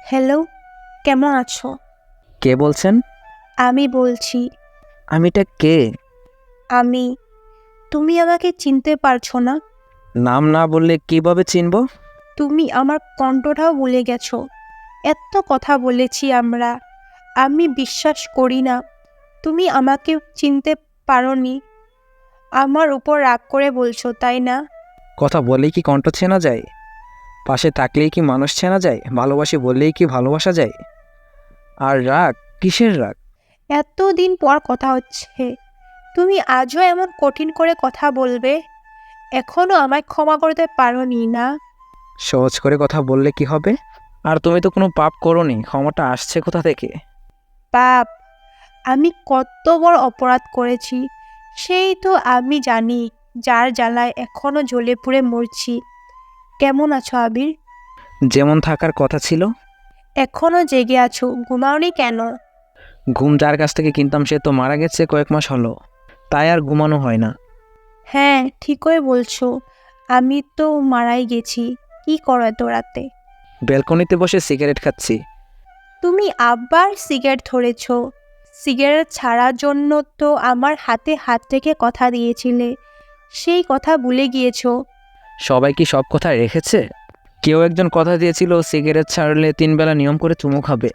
Hello, কেমন আছো? কে বলছেন? আমি বলছি, আমিটা কে? আমি। তুমি আমাকে চিনতে পারছো না? নাম না বললে কিভাবে চিনব? তুমি আমার কণ্ঠটাও ভুলে গেছো। এত কথা বলেছি আমরা। আমি বিশ্বাস করি না। তুমি আমাকে চিনতে পারোনি। আমার উপর রাগ করে বলছো, তাই না? কথা বললেই কি কণ্ঠ চেনা যায়? পাশে থাকলেই কি মানুষ চেনা যায়? ভালোবাসি বললেই কি ভালোবাসা যায়? আর রাগ, কিসের রাগ? এতদিন পর কথা হচ্ছে। তুমি আজও এমন কঠিন করে কথা বলবে? এখনো আমায় ক্ষমা করতে পারোনি না? সহজ করে কথা বললে কি হবে? আর তুমি তো কোনো পাপ করোনি, ক্ষমাটা আসছে কোথা থেকে? পাপ? আমি কত বড় অপরাধ করেছি সেই তো আমি জানি, যার জ্বালায় এখনো জ্বলে পুড়ে মরছি। কেমন আছো আবির? যেমন থাকার কথা ছিল। এখনো জেগে আছো, ঘুমাওনি কেন? ঘুম যার কাছ থেকে কিনতাম সে তো মারা গেছে কয়েক মাস হলো, তাই আর ঘুমানো হয় না। হ্যাঁ, ঠিকই বলছো। আমি তো মারাই গেছি। কি করো এত রাতে? ব্যালকনিতে বসে সিগারেট খাচ্ছি। তুমি আবার সিগারেট ধরেছো? সিগারেট ছাড়ার জন্য তো আমার হাতে হাত রেখে কথা দিয়েছিলে, সেই কথা ভুলে গিয়েছো? সবাই কি সব কথা রেখেছে? কেউ একজন কথা দিয়েছিল সিগারেট ছাড়লে 3 বেলা নিয়ম করে চুমু খাবে।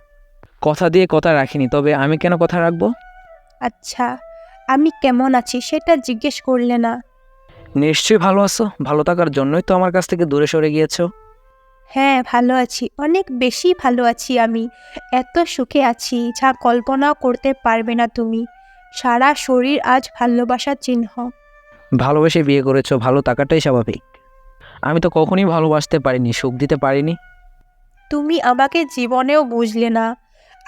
কথা দিয়ে কথা রাখিনি, তবে আমি কেন কথা রাখবো? আচ্ছা, আমি কেমন আছি সেটা জিজ্ঞেস করলে না। নিশ্চয়ই ভালো আছো, ভালো থাকার জন্যই তো আমার কাছ থেকে দূরে সরে গিয়েছো। হ্যাঁ, ভালো আছি, অনেক বেশি ভালো আছি আমি। এত সুখে আছি যা কল্পনাও করতে পারবে না তুমি। সারা শরীর আজ ভালোবাসার চিহ্ন। ভালোবেসে বিয়ে করেছো, ভালো থাকাটাই স্বাভাবিক। আমি তো কখনই ভালোবাসতে পারিনি, সুখ দিতে পারিনি। তুমি আমাকে জীবনেও বুঝলে না।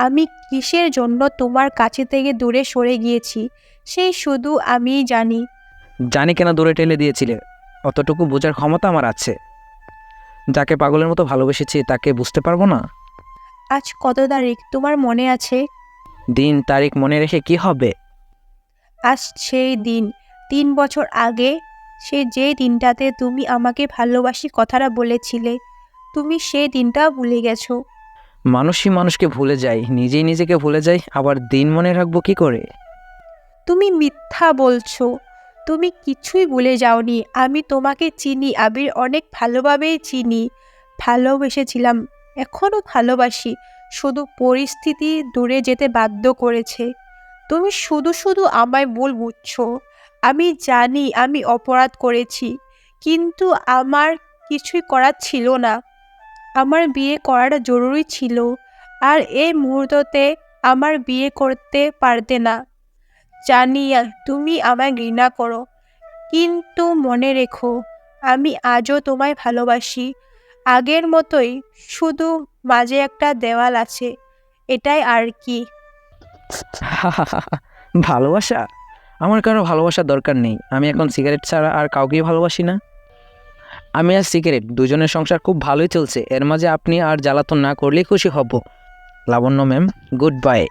আমি কিসের জন্য তোমার কাছে থেকে দূরে সরে গিয়েছি সেই শুধু আমিই জানি। জানি কেন দূরে ঠেলে দিয়েছিলে, অতটুকু বোঝার ক্ষমতা আমার আছে। যাকে পাগলের মতো ভালোবেসেছি তাকে বুঝতে পারবো না? আজ কত তারিখ তোমার মনে আছে? দিন তারিখ মনে রেখে কি হবে? আজ সেই দিন, 3 বছর আগে। সে যে দিনটাতে তুমি আমাকে ভালোবাসি কথাটা বলেছিলে। তুমি সেই দিনটাও ভুলে গেছো। মানুষই মানুষকে ভুলে যায়, নিজেই নিজেকে ভুলে যায়, আবার দিন মনে রাখবো কি করে? তুমি মিথ্যা বলছো। তুমি কিছুই ভুলে যাওনি। আমি তোমাকে চিনি আবির, অনেক ভালোভাবেই চিনি। ভালোবেসেছিলাম, এখনো ভালোবাসি। শুধু পরিস্থিতি দূরে যেতে বাধ্য করেছে। তুমি শুধু শুধু আমায় ভুল বুঝছো। আমি জানি আমি অপরাধ করেছি, কিন্তু আমার কিছুই করার ছিল না। আমার বিয়ে করাটা জরুরি ছিল, আর এই মুহূর্ততে আমার বিয়ে করতে পারতে না। জানি তুমি আমায় ঘৃণা করো, কিন্তু মনে রেখো, আমি আজও তোমায় ভালোবাসি। আগের মতোই, শুধু মাঝে একটা দেওয়াল আছে, এটাই আর কি। ভালোবাসা? আমার কারো ভালোবাসার দরকার নেই, আমি এখন সিগারেট ছাড়া আর কাউকেই ভালোবাসি না। আমি আর সিগারেট, দুজনের সংসার খুব ভালোই চলছে, এর মাঝে আপনি আর জ্বালাতন না করলেই খুশি হব। লাবণ্য ম্যাম, গুড বাই।